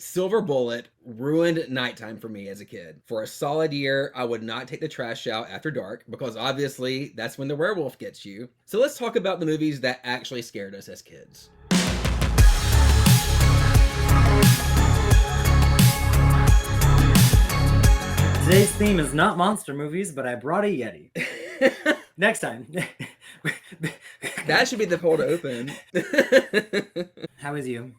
Silver Bullet ruined nighttime for me as a kid. For a solid year, I would not take the trash out after dark because obviously that's when the werewolf gets you. So let's talk about the movies that actually scared us as kids. Today's theme is not monster movies, but I brought a Yeti. Next time. That should be the poll to open. How is you?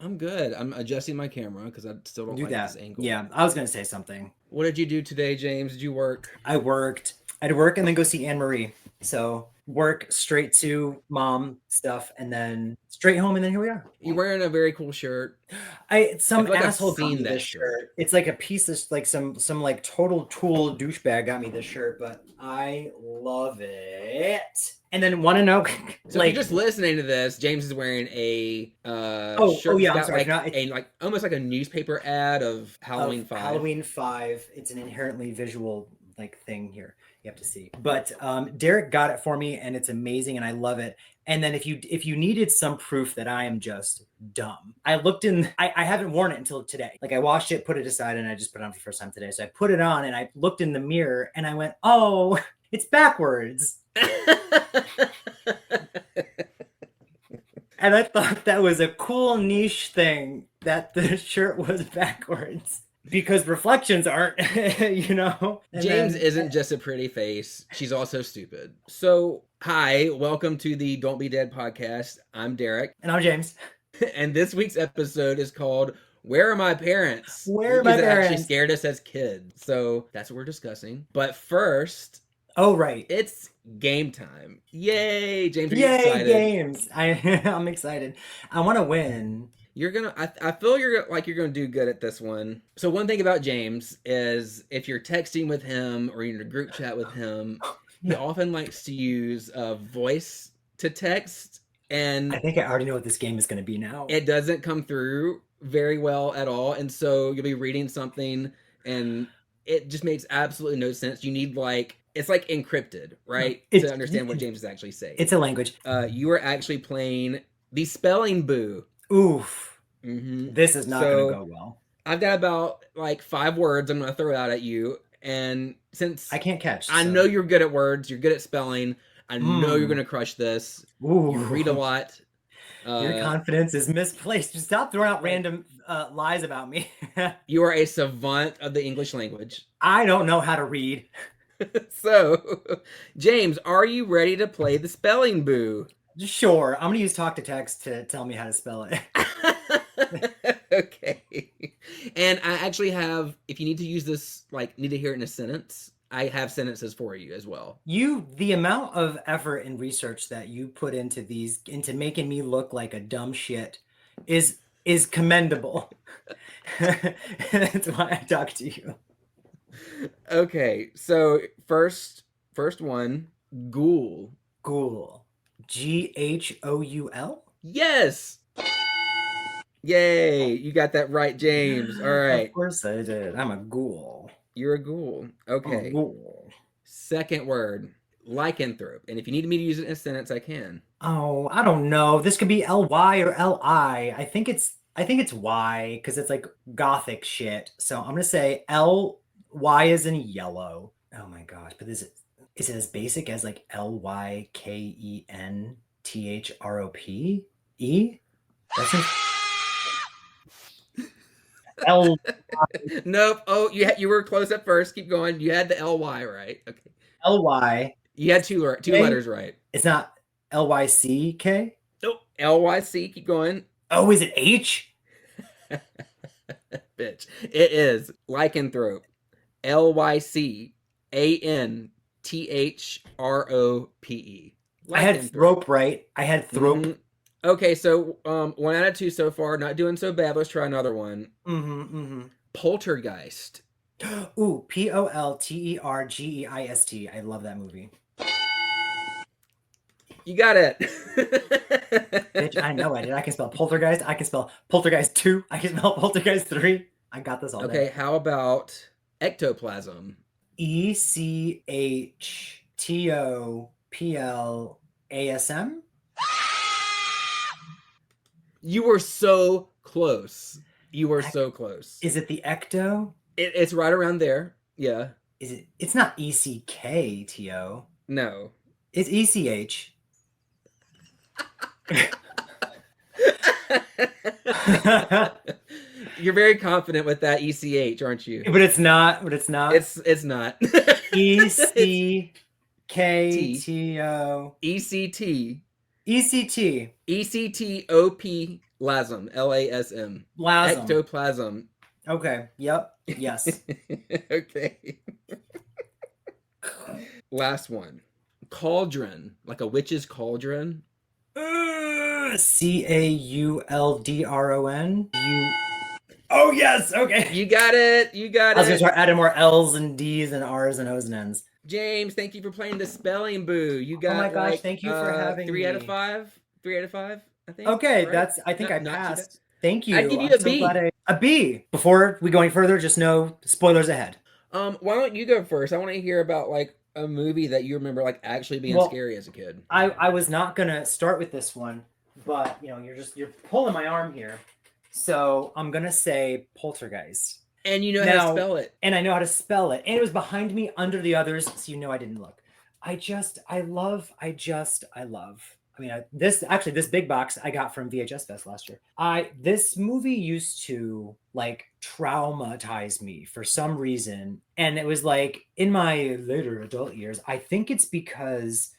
I'm good. I'm adjusting my camera because I still don't Do like that. this angle. Yeah, I was going to say something. What did you do today, James? Did you work? I worked. I had to work and then go see Anne Marie. So work straight to mom stuff and then straight home and then here we are. You're wearing a very cool shirt. Some I feel like I've asshole got seen me that this shirt. shirt. It's like a piece of like some like total tool douchebag got me this shirt, but I love it. And then want to know, So if you're just listening to this, James is wearing a shirt. Yeah, I'm got sorry. like almost like a newspaper ad of Halloween 5. Halloween 5. It's an inherently visual like thing here. You have to see. But Derek got it for me and it's amazing and I love it. And then if you needed some proof that I am just dumb, I looked in. I haven't worn it until today. Like I washed it, put it aside, and I just put it on for the first time today. So I put it on and I looked in the mirror and I went, "Oh, it's backwards." And I thought that was a cool niche thing that the shirt was backwards. Because reflections aren't, James isn't just a pretty face. She's also stupid. So, hi, welcome to the Don't Be Dead podcast. I'm Derek. And I'm James. And this week's episode is called Where Are My Parents? Where are my parents? Actually scared us as kids. So, that's what we're discussing. But first... Oh, right. It's game time. Yay! James, are you excited? Yay, games. I'm excited. I want to win. You're gonna. I feel you're gonna do good at this one. So one thing about James is if you're texting with him or you're in a group chat with him, he often likes to use voice to text, and I think I already know what this game is going to be now. It doesn't come through very well at all, and so you'll be reading something, and it just makes absolutely no sense. You need it's like encrypted, right, to understand what James is actually saying. It's a language. You are actually playing the spelling boo. Oof. Mm-hmm. This is not going to go well. I've got about 5 words I'm going to throw out at you. And since I can't catch, I know you're good at words, you're good at spelling, I know you're going to crush this. Ooh. You read a lot. Your confidence is misplaced. Just stop throwing out random lies about me. You are a savant of the English language. I don't know how to read. So, James, are you ready to play the spelling boo? Sure. I'm going to use talk to text to tell me how to spell it. Okay. And I actually have, if you need to use this, need to hear it in a sentence, I have sentences for you as well. The amount of effort and research that you put into making me look like a dumb shit is commendable. That's why I talk to you. Okay. So first one, ghoul. Ghoul. Ghoul? Yes. Yay, you got that right, James. All right. Of course I did. I'm a ghoul. You're a ghoul. Okay. Ghoul. Second word, lycanthrope. And if you need me to use it in a sentence, I can. Oh, I don't know. This could be L-Y or L-I. I think it's Y because it's like gothic shit. So I'm going to say L-Y is in yellow. Oh my gosh. But is it as basic as Lykenthrope? L. Nope. Oh, you were close at first. Keep going. You had the L-Y right. Okay. L-Y. You had two letters right. It's not L-Y-C-K? Nope. L-Y-C. Keep going. Oh, is it H? Bitch. It is lycanthrope. Lycanthrope. I had thrope right. I had thrope. Mm-hmm. Okay, so 1 out of 2 so far. Not doing so bad. Let's try another one. Poltergeist. Ooh, Poltergeist. I love that movie. You got it. Bitch, I know I did. I can spell poltergeist. I can spell poltergeist 2. I can spell poltergeist 3. I got this all day. Okay, how about ectoplasm? ECHTOPLASM? You were so close. You were so close. Is it the Ecto? It's right around there. Yeah. Is it? It's not ECKTO. No. It's ECH. You're very confident with that ECH, aren't you? But it's not. But it's not. It's not. ECKTO. ECT. ECT. ECTOP lasm. LASM. Lasm. Ectoplasm. Okay. Yep. Yes. Okay. Last one. Cauldron. Like a witch's cauldron. CAULDRON. Oh yes. Okay. You got it. You got I was it. gonna start adding more L's and D's and R's and O's and N's. James, thank you for playing the spelling boo. You got my gosh, like, thank you for having 3 out me. of 5. 3 out of 5, I think. Okay, right? I think I Not too passed. bad. Thank you. I'd give you I'm a B. glad a B. Before we go any further, just know spoilers ahead. Why don't you go first? I want to hear about like a movie that you remember like actually being scary as a kid. I was not gonna start with this one, but you're pulling my arm here. So I'm gonna say Poltergeist. And you know how to spell it. And I know how to spell it. And it was behind me under the others, so you know I didn't look. I love. I mean, this big box I got from VHS Fest last year. This movie used to like traumatize me for some reason, and it was like in my later adult years. I think it's because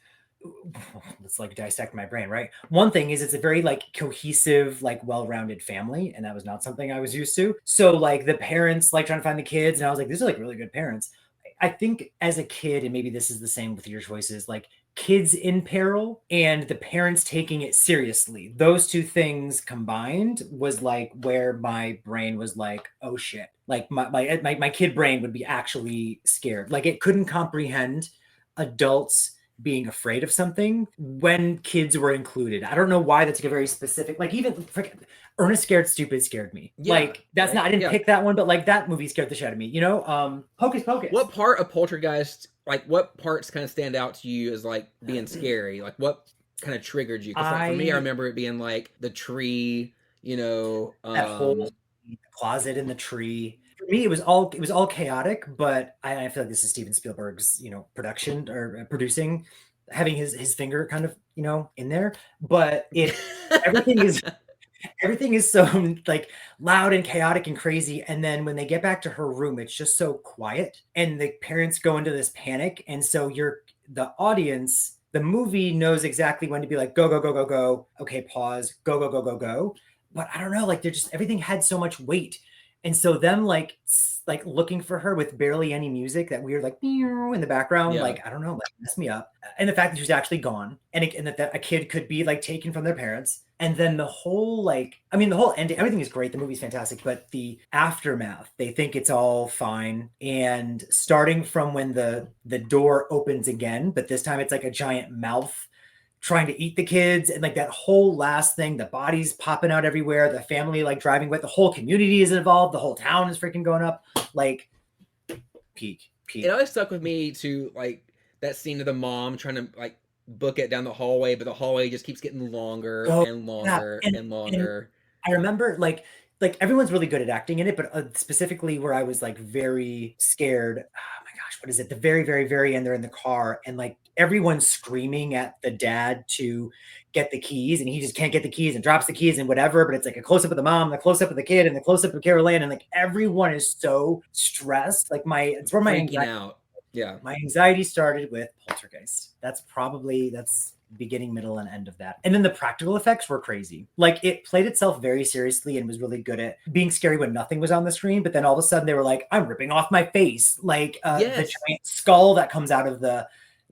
let's like dissect my brain, right? One thing is it's a very like cohesive, like well-rounded family, and that was not something I was used to. So like the parents like trying to find the kids, and I was like, these are like really good parents. I think as a kid, and maybe this is the same with your choices, like kids in peril and the parents taking it seriously. Those two things combined was like where my brain was like, oh shit. Like my kid brain would be actually scared. Like it couldn't comprehend adults being afraid of something when kids were included. I don't know why that's like a very specific, like even Ernest Scared Stupid scared me. Yeah, like that's not, I didn't pick that one, but like that movie scared the shit out of me, you know? Hocus Pocus. What part of Poltergeist, like what parts kind of stand out to you as like being scary? Like what kind of triggered you? Because like, for me, I remember it being like the tree, you know, that whole closet in the tree. For me, it was all chaotic, but I feel like this is Steven Spielberg's, you know, production or producing, having his finger kind of, you know, in there. But everything is so like loud and chaotic and crazy. And then when they get back to her room, it's just so quiet, and the parents go into this panic. And so the audience, the movie knows exactly when to be like, go, go, go, go, go. Okay, pause, go, go, go, go, go. But I don't know, like everything had so much weight. And so them like looking for her with barely any music, that weird like in the background, like I don't know, like messed me up. And the fact that she was actually gone, and that a kid could be like taken from their parents, and then the whole like, I mean, the whole ending, everything is great. The movie's fantastic, but the aftermath, they think it's all fine, and starting from when the door opens again, but this time it's like a giant mouth trying to eat the kids, and like that whole last thing, the bodies popping out everywhere, the family like driving with, the whole community is involved, the whole town is freaking going up, like peak. It always stuck with me to like that scene of the mom trying to like book it down the hallway, but the hallway just keeps getting longer and longer and longer. And I remember like everyone's really good at acting in it, but specifically where I was like very scared. Oh my gosh, what is it? The very, very, very end, they're in the car, and like everyone's screaming at the dad to get the keys, and he just can't get the keys and drops the keys and whatever. But it's like a close up of the mom, the close up of the kid, and the close up of Carol Ann, and like everyone is so stressed. Like it's where my anxiety, my anxiety started with Poltergeist. That's beginning, middle, and end of that. And then the practical effects were crazy. Like it played itself very seriously and was really good at being scary when nothing was on the screen. But then all of a sudden they were like, I'm ripping off my face. Like the giant skull that comes out of the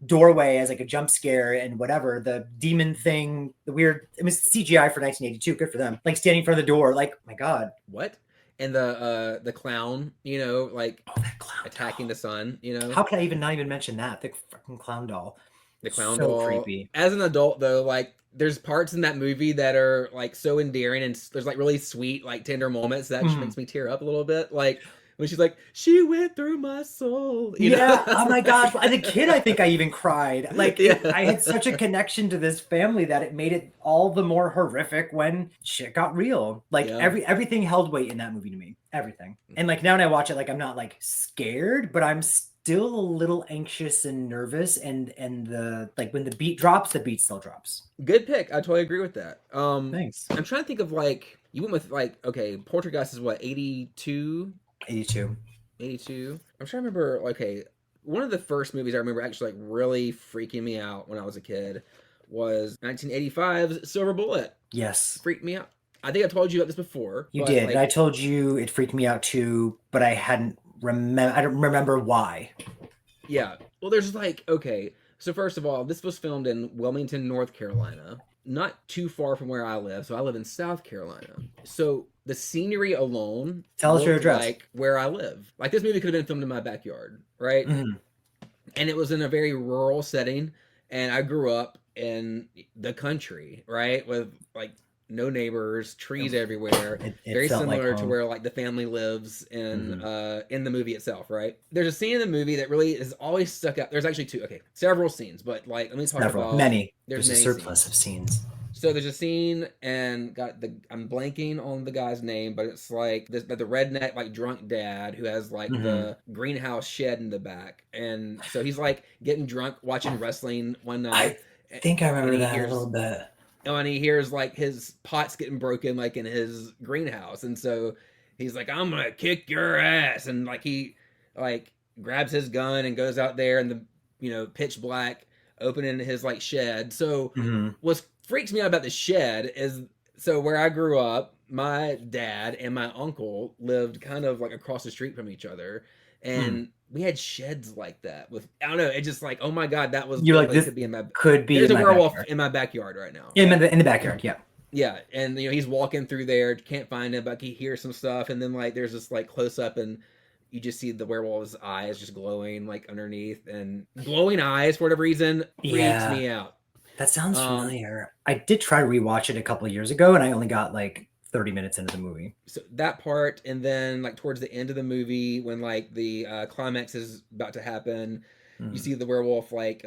doorway as like a jump scare, and whatever, the demon thing, the weird, it was CGI for 1982. Good for them. Like standing in front of the door. Like, my God. What? And the clown, you know, like that clown attacking doll. the sun, you know. How could I not even mention that? The fucking clown doll. The clown so doll. Creepy. As an adult though, like there's parts in that movie that are like so endearing, and there's like really sweet, like tender moments that just makes me tear up a little bit. Like when she's like, "She went through my soul," you know. Yeah. Oh my gosh. As a kid, I think I even cried. Like Yeah. I had such a connection to this family that it made it all the more horrific when shit got real. Like Yeah. everything held weight in that movie to me. Everything. And like now when I watch it, like I'm not like scared, but I'm still a little anxious and nervous. And the like when the beat drops, the beat still drops. Good pick. I totally agree with that. Thanks. I'm trying to think of like you went with like okay, Poltergeist is what 82, 82. 82. I'm trying to remember. Okay, one of the first movies I remember actually like really freaking me out when I was a kid was 1985's Silver Bullet. Yes. Freaked me out. I think I told you about this before. You but, did. like, And I told you it freaked me out too, but I don't remember why. Yeah. Well, there's like, okay. So, first of all, this was filmed in Wilmington, North Carolina, not too far from where I live. So, I live in South Carolina. So, the scenery alone Tell us your looked address. like where I live. Like, this movie could have been filmed in my backyard, right? Mhm. And it was in a very rural setting. And I grew up in the country, right? With like no neighbors, trees everywhere. It Very felt like similar to home. where like the family lives in the movie itself, right? There's a scene in the movie that really is always stuck out. There's actually several scenes, but like let me talk about Many. There's There's a many surplus scenes. of scenes. So there's a scene and I'm blanking on the guy's name, but it's like the redneck like drunk dad who has like the greenhouse shed in the back, and so he's like getting drunk watching wrestling one night. I think I remember and he that hears- a little bit. Oh, and he hears like his pots getting broken like in his greenhouse, and so he's like, "I'm gonna kick your ass," and like he like grabs his gun and goes out there in the pitch black, opening his like shed. So what freaks me out about the shed is so where I grew up, my dad and my uncle lived kind of like across the street from each other, and we had sheds like that with I don't know, it just like oh my god, that was You're like, this could be in my could be there's in a my werewolf backyard. in my backyard right now. In the backyard, yeah. Yeah, and he's walking through there, can't find him, but he hears some stuff, and then like there's this like close up, and you just see the werewolf's eyes just glowing like underneath, and glowing eyes for whatever reason freaks me out. That sounds familiar. I did try to rewatch it a couple of years ago, and I only got like 30 minutes into the movie. So that part, and then like towards the end of the movie, when like the climax is about to happen, you see the werewolf like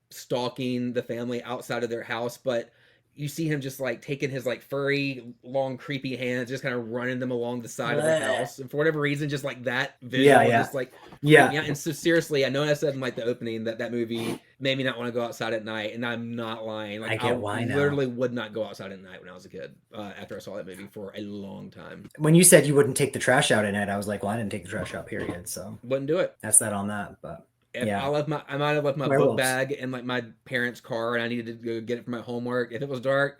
stalking the family outside of their house, but you see him just like taking his like furry, long, creepy hands, just kind of running them along the side of the house, and for whatever reason, just like that visual, just like yeah. And so seriously, I know I said in like the opening that movie made me not want to go outside at night, and I'm not lying. Like I get why now. literally would not go outside at night when I was a kid. After I saw that movie for a long time. When you said you wouldn't take the trash out in it, I was like, well, I didn't take the trash out, period. So wouldn't do it. That's that on that, but. I might have left my book bag in like my parents' car, and I needed to go get it for my homework. If it was dark,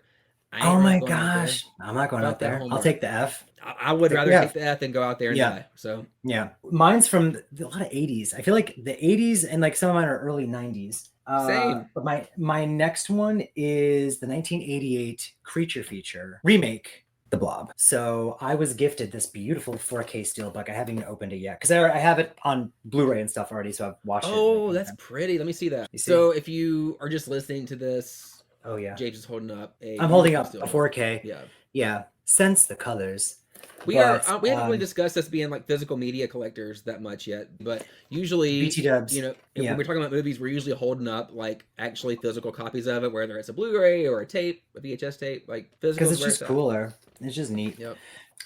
oh my gosh, I'm not going out there. I'll take the F. I would rather take the F than go out there and die. So yeah, mine's from a lot of 80s. I feel like the 80s and like some of mine are early 90s. Same. But my next one is the 1988 creature feature remake, The Blob. So I was gifted this beautiful 4K steelbook. I haven't even opened it yet because I have it on Blu-ray and stuff already. So I've watched it. Oh, that's pretty. Let me see that. So if you are just listening to this, oh yeah, James is holding up I'm holding up a 4K. Yeah. Yeah. Sense the colors. We haven't really discussed us being like physical media collectors that much yet, but usually, BT dubs. when we're talking about movies, we're usually holding up like actually physical copies of it, whether it's a Blu-ray or a tape, a VHS tape, like physical. Because it's just cooler. It's just neat. Yep.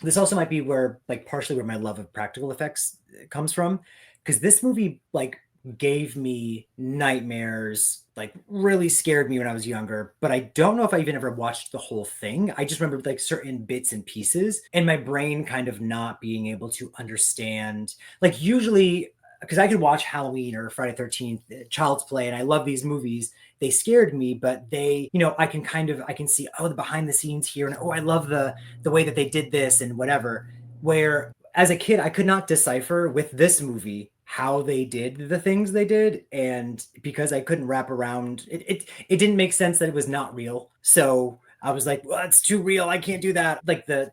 This also might be where like partially where my love of practical effects comes from, because this movie like gave me nightmares, like really scared me when I was younger, but I don't know if I even ever watched the whole thing. I just remember like certain bits and pieces, and my brain kind of not being able to understand. Like usually, because I could watch Halloween or Friday 13th, Child's Play, and I love these movies. They scared me, but they, I can see, oh, the behind the scenes here, and oh, I love the way that they did this and whatever. Where as a kid, I could not decipher with this movie how they did the things they did, and because I couldn't wrap around it didn't make sense that it was not real. So I was like, well, it's too real, I can't do that. Like the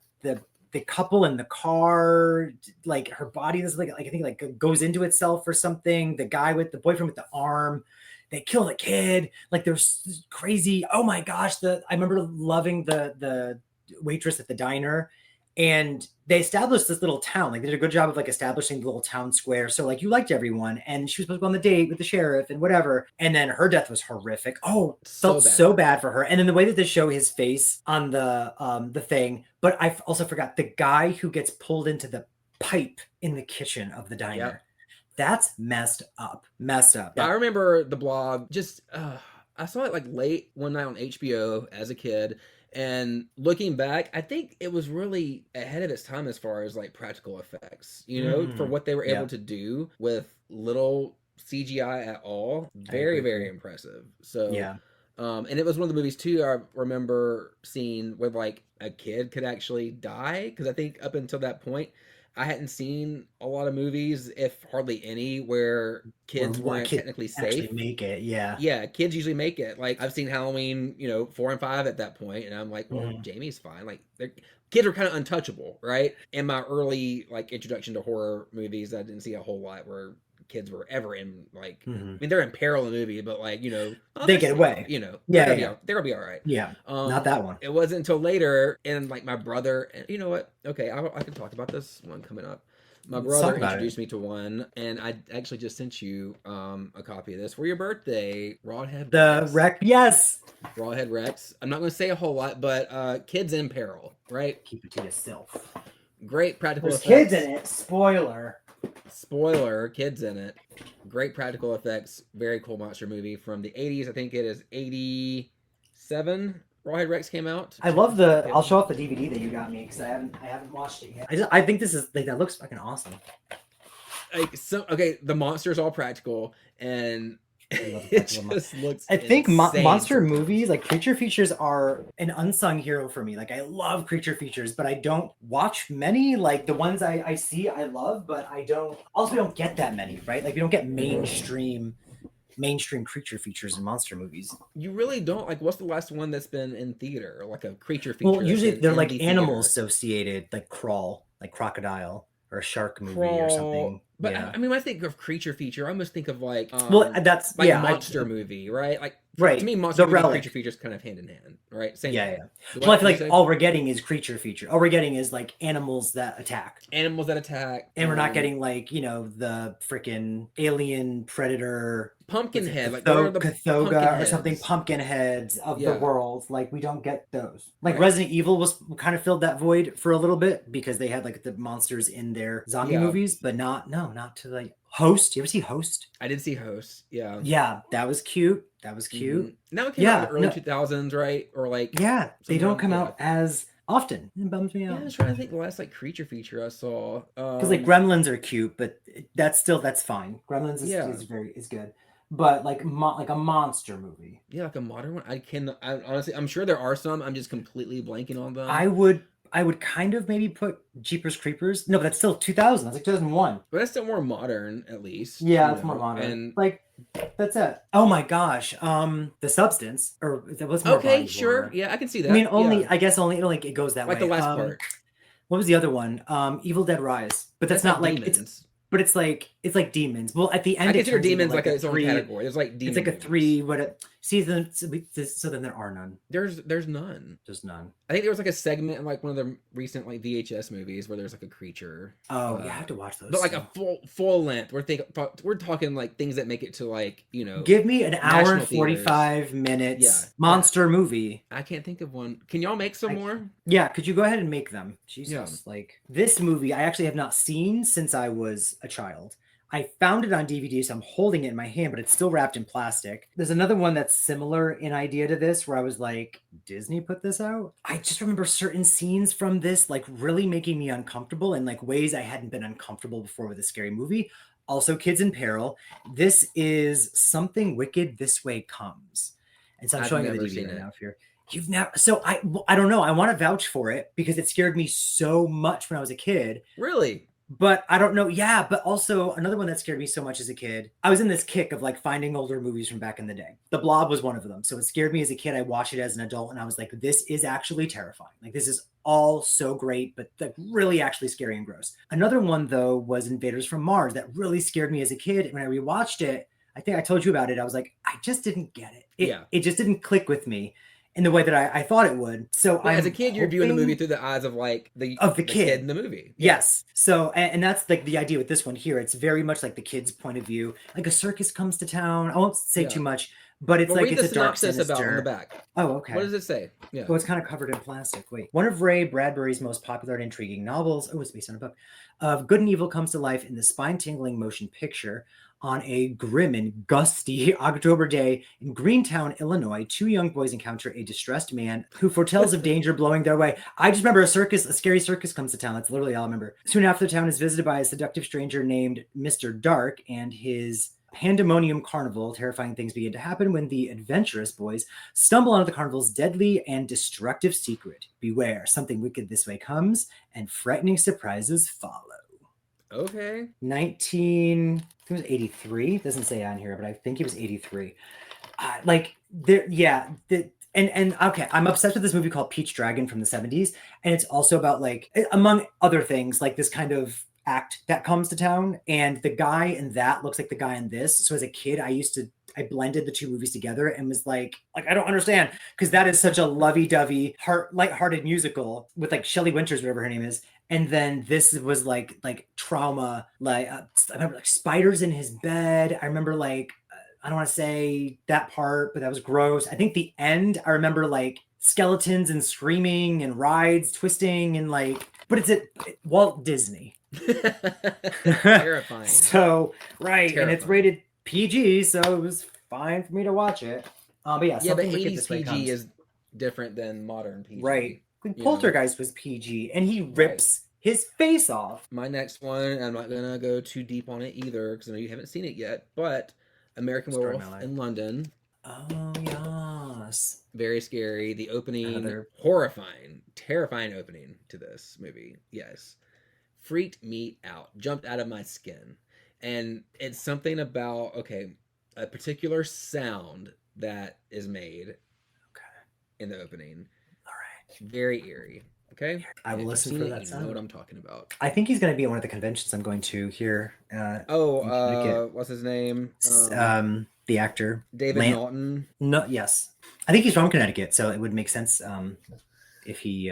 couple in the car, like her body is like I think like goes into itself or something. The guy with the boyfriend with the arm, they kill the kid. Like there's crazy. Oh my gosh, I remember loving the waitress at the diner. And they established this little town. Like they did a good job of like establishing the little town square. So like you liked everyone, and she was supposed to go on the date with the sheriff and whatever. And then her death was horrific. Oh, felt so bad for her. And then the way that they show his face on the thing. But I also forgot the guy who gets pulled into the pipe in the kitchen of the diner. Yep. That's messed up. I remember The Blob. Just I saw it like late one night on HBO as a kid. And looking back, I think it was really ahead of its time as far as like practical effects, you know, for what they were able to do with little CGI at all. Very, very impressive. So, yeah. And it was one of the movies too I remember seeing where like a kid could actually die. Because I think up until that point, I hadn't seen a lot of movies, if hardly any, where kids weren't technically safe. Make it, yeah. Yeah, kids usually make it. Like I've seen Halloween, 4 and 5 at that point, and I'm like, well, Jamie's fine. Like kids are kind of untouchable, right? In my early like introduction to horror movies, I didn't see a whole lot where kids were ever in like I mean they're in peril in the movie, but like they get away, they're gonna be all right. Not that one. It wasn't until later, and like my brother, and you know what, okay, I can talk about this one coming up. My brother introduced me to one, and I actually just sent you a copy of this for your birthday. Rawhead Rex. Yes, Rawhead Rex. I'm not going to say a whole lot, but Kids in Peril, right? Keep it to yourself. Great practical effects. Kids in it. Spoiler, kids in it. Great practical effects. Very cool monster movie from the 80s. I think it is 87. Rawhead Rex came out. I love the. I'll show off the DVD that you got me because I haven't watched it yet. I think this is like that looks fucking awesome. The monster is all practical, and it just looks. I think monster movies, like creature features, are an unsung hero for me. Like I love creature features, but I don't watch many. Like the ones I see, I love, but I don't. Also, we don't get that many, right? Like we don't get mainstream creature features in monster movies. You really don't. Like what's the last one that's been in theater, like a creature feature? Well, usually they're like animals associated, like Crawl, like crocodile, or a shark movie or something. But I mean, when I think of creature feature, I almost think of like that's like a monster movie, right? Like to me, monster movie and creature feature is kind of hand in hand, right? Same. Yeah. Well, I feel like all we're getting is creature feature. All we're getting is like animals that attack. And we're not getting like the freaking alien predator. Pumpkinhead, like Cathoga or something, pumpkin heads of the world. Like we don't get those. Like Resident Evil was kind of filled that void for a little bit because they had like the monsters in their zombie movies, but not to like Host. You ever see Host? I did see Host. Yeah. Yeah, that was cute. Mm-hmm. Now it came out in the early 2000s, right? Or like they don't come out as often. It bums me out. I'm trying to think the last like creature feature I saw. Because like Gremlins are cute, but that's fine. Gremlins is good. But like a monster movie. Yeah, like a modern one. I honestly, I'm sure there are some. I'm just completely blanking on them. I would kind of maybe put Jeepers Creepers. No, but that's still 2000. That's like 2001. But that's still more modern, at least. Yeah, it's more modern. And like that's it. Oh my gosh. The Substance, or that was more okay. Sure. Horror. Yeah, I can see that. I mean, I guess only like it goes that way. Like the last part. What was the other one? Evil Dead Rise. But that's not like demons. But it's like demons. Well, at the end, I consider demons like its own category. There's like demons. It's like a 3. So then there are none. There's none. There's none. I think there was like a segment in like one of the recent like VHS movies where there's like a creature. Oh, I have to watch those. But like a full length. We're talking like things that make it to like Give me an hour and 45 minutes monster movie. I can't think of one. Can y'all make some more? Yeah, could you go ahead and make them? Jesus, like this movie I actually have not seen since I was a child. I found it on DVD, so I'm holding it in my hand, but it's still wrapped in plastic. There's another one that's similar in idea to this, where I was like, Disney put this out? I just remember certain scenes from this, like, really making me uncomfortable in, like, ways I hadn't been uncomfortable before with a scary movie. Also, Kids in Peril. This is Something Wicked This Way Comes. And so I'm showing you the DVD right now here. You've never... So I don't know. I want to vouch for it because it scared me so much when I was a kid. Really? But I don't know. Yeah, but also another one that scared me so much as a kid. I was in this kick of like finding older movies from back in the day. The Blob was one of them. So it scared me as a kid. I watched it as an adult and I was like, this is actually terrifying. Like this is all so great, but like really actually scary and gross. Another one though was Invaders from Mars that really scared me as a kid. When I rewatched it, I think I told you about it. I was like, I just didn't get it. It just didn't click with me. in the way that I thought it would. So Well, as a I'm kid, you're viewing the movie hoping through the eyes of like of the the kid kid. in the movie. Yeah. Yes. So, and that's like the idea with this one here. It's very much like the kid's point of view. Like a circus comes to town. I won't say Yeah. too much, but it's Well, like read it's the a dark, synopsis about on the sinister. back. Oh, What okay. does it say? Yeah. Oh, it's kind of covered in plastic. Wait. One of Ray Bradbury's most popular and intriguing novels, oh, it's based on a book, of good and evil comes to life in the spine-tingling motion picture. On a grim and gusty October day in Greentown, Illinois, two young boys encounter a distressed man who foretells of danger blowing their way. I just remember a scary circus comes to town. That's literally all I remember. Soon after, the town is visited by a seductive stranger named Mr. Dark and his pandemonium carnival. Terrifying things begin to happen when the adventurous boys stumble onto the carnival's deadly and destructive secret. Beware, something wicked this way comes, and frightening surprises follow. Okay. 19, I think it was 83. It doesn't say on here, but I think it was 83. Like there, yeah. And okay, I'm obsessed with this movie called Peach Dragon from the 70s, and it's also about like, among other things, like this kind of act that comes to town, and the guy in that looks like the guy in this. So as a kid, I blended the two movies together and was like I don't understand, because that is such a lovey-dovey, light-hearted musical with like Shelley Winters, whatever her name is, and then this was like trauma. Like I remember like spiders in his bed. I remember like I don't want to say that part, but that was gross. I think the end, I remember like skeletons and screaming and rides twisting and like, but it's at Walt Disney. Terrifying. So right, Terrifying. and it's rated PG, so it was fine for me to watch it. But yeah, Yeah, but something wicked 80s this way PG comes. is different than modern PG. Right. You know? Poltergeist was PG, and he rips his face off. My next one, I'm not gonna go too deep on it either because I know you haven't seen it yet, but American Story of Werewolf my life. in London. Oh yes. Very scary. The opening, Another- horrifying, terrifying opening to this movie. Yes. Freaked me out. Jumped out of my skin. And it's something about, okay, a particular sound that is made in the opening. All right. Very eerie. Okay? I will If you've listen seen for it, that you sound. know what I'm talking about. I think he's going to be at one of the conventions I'm going to here. What's his name? The actor David Naughton. No, yes, I think he's from Connecticut, so it would make sense if he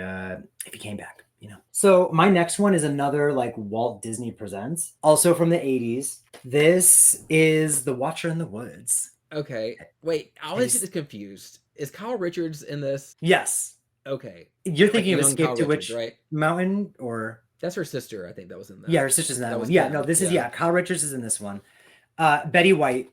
came back. You know. So my next one is another like Walt Disney Presents, also from the 80s. This is The Watcher in the Woods. Okay. Wait, I always get this confused. Is Kyle Richards in this? Yes. Okay. You're thinking Like of young Escape Kyle to Richards, Witch right? Mountain, or That's her sister, I think that was in that. yeah, her sister's in that That one. was Yeah, Kim, no, this is yeah. Kyle Richards is in this one. Betty White,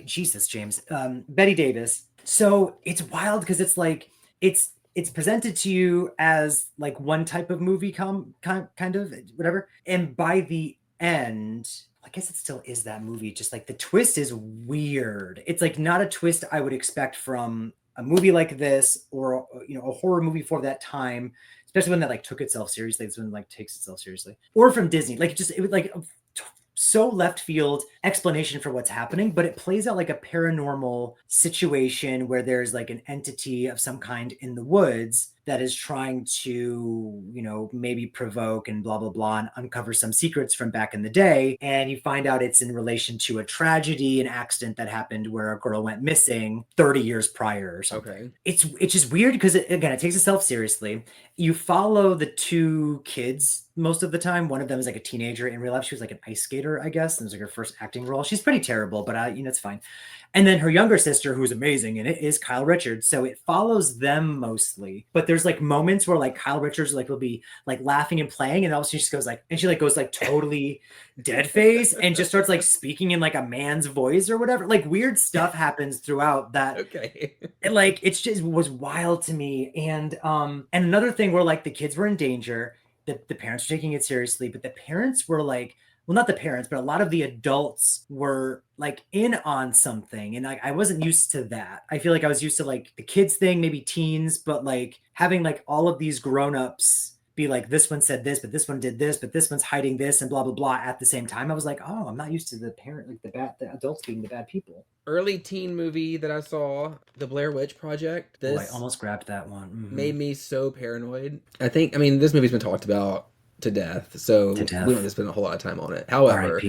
Jesus, James, Betty Davis. So it's wild because it's like it's presented to you as like one type of movie, kind of whatever, and by the end, I guess it still is that movie. Just like the twist is weird. It's like not a twist I would expect from a movie like this, or a horror movie for that time, especially one that like took itself seriously. This one like takes itself seriously, or from Disney. Like it was like so left field explanation for what's happening, but it plays out like a paranormal situation where there's like an entity of some kind in the woods that is trying to, maybe provoke and blah, blah, blah, and uncover some secrets from back in the day. And you find out it's in relation to a tragedy, an accident that happened where a girl went missing 30 years prior or something. Okay. It's just weird because it takes itself seriously. You follow the two kids most of the time. One of them is like a teenager. In real life, she was like an ice skater, I guess. It was like her first acting role. She's pretty terrible, but it's fine. And then her younger sister, who's amazing, and it is Kyle Richards. So it follows them mostly. But there's like moments where like Kyle Richards like will be like laughing and playing, and all of a sudden she just goes like, and she like goes like totally dead face and just starts like speaking in like a man's voice or whatever. Like weird stuff happens throughout that. Okay. And like it's just was wild to me. And another thing where like the kids were in danger, the parents were taking it seriously, but the parents were like, well, not the parents, but a lot of the adults were like in on something. And I wasn't used to that. I feel like I was used to like the kids thing, maybe teens, but like having like all of these grown-ups be like, this one said this, but this one did this, but this one's hiding this and blah, blah, blah at the same time. I was like, oh, I'm not used to the parent, like the adults being the bad people. Early teen movie that I saw, The Blair Witch Project. This I almost grabbed that one. Mm-hmm. made me so paranoid. This movie's been talked about to death, so we don't have to spend a whole lot of time on it. However,